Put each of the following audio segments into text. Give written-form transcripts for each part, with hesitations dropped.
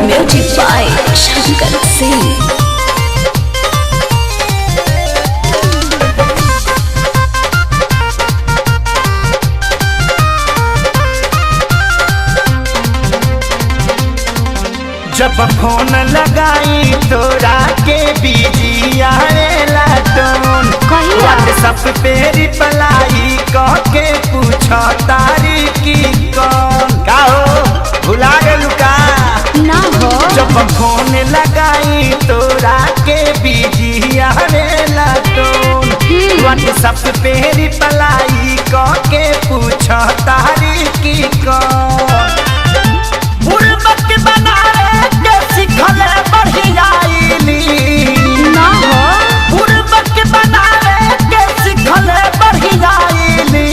Music by Shankar Singh. जब phone लगाई तोरा के बिजी आएला टोन, व्हाट्सएप पे रिप्लाई कह के पूछो तारी की कौन का हो, भुला गेलू का ना हो। जब फोन लगाई तोरा के बिजी आएला टोन, व्हाट्सएप पे रिप्लाई कह के पूछो तारी की कौन। बुड़बक बनाए के सिखले बढ़ियाईली ना हो। बुड़बक बनाए के सिखले बढ़ियाईली।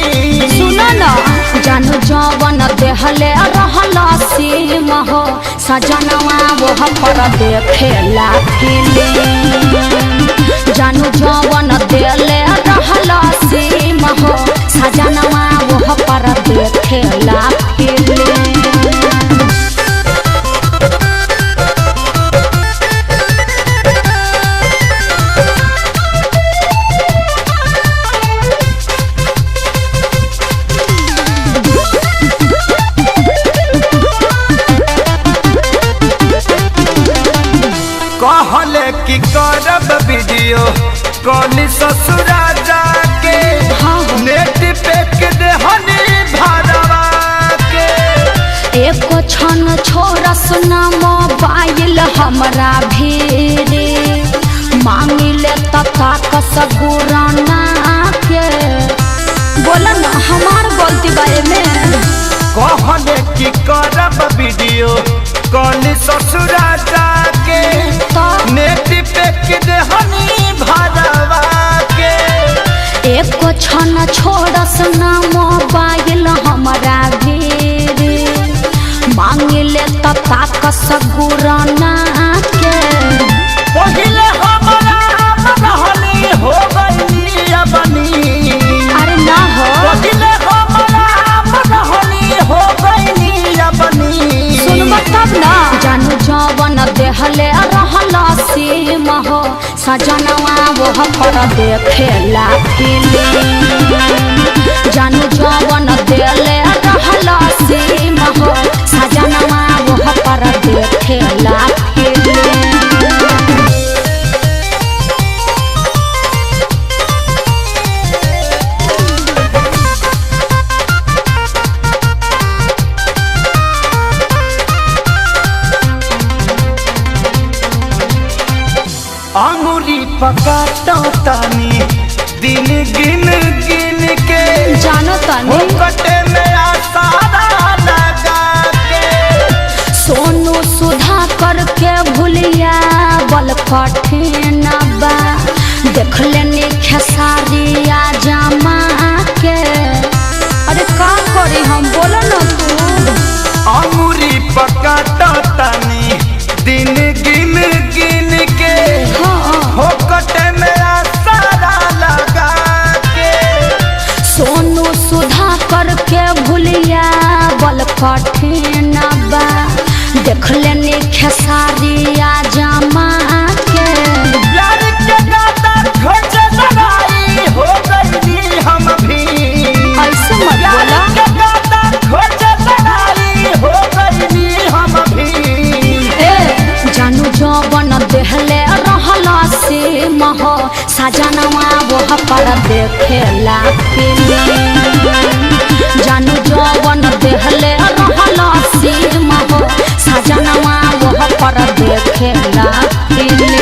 सुनो ना जानू जवन देहले रहला सीम हो, सजनवा वो पर देखेला फिल्म। जानू जवन देहले रहला सीम हो, सजनवा वो पर देखेला फिल्म। कहले कि करब वीडियो कॉल ससुरा जाके, नेट पे देहनी भरवा के। एक क्षण छोरा सुना मोबाइल हमरा भीरे, मांगिले तथा कसगुराना के। बोला ना हमार गलती बारे में। कहले कि करब वीडियो कॉल ससुरा जाके, नेट पे देहनी भरवा के। एक क्षण छोरा सुना मोबाइल हमरा भीरे, मांगिले तथा कसगुराना के। पहिले हमरा रहनी हो गई अपनी। अरे ना हो। पहिले हमरा रहनी हो गई अपनी। सुनबा तब ना। जानू जवन देहले रहला सीम हो, सजनवा वो पर देखेला फिल्म। जानू जवन देहले रहला सीम हो, सजनवा वो पर देखेला फिल्म। अंगुली पकाता तानी दिन गिन गिन के, जानो तानी कटे में आसारा लगा के। सोनू सुधा करके भूलिया बल कठिन बा, देख लेनी खेसारिया जमा के। अरे का करी हम, बोलो ना तू। अंगुली पकाता तानी दिन गिन गिन के, हो कटे में आसारा लगा के। सोनू सुधा करके भूलिया बल कठिन बा, देख लेनी खेसारिया जमा के। प्यार के गाता खोज लड़ाई हो गई हम भी। ऐसे मत बोला। प्यार के गाता खोज लड़ाई हो गई हम भी। ए जानू जवन देहले रहला सीम हो, सजनवा वो पर देखेला फिल्म। जानू जवन देहले रहला सीम हो, सजनवा वो पर देखेला फिल्म।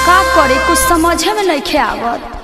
का करे कुछ समझे में नहीं आवत।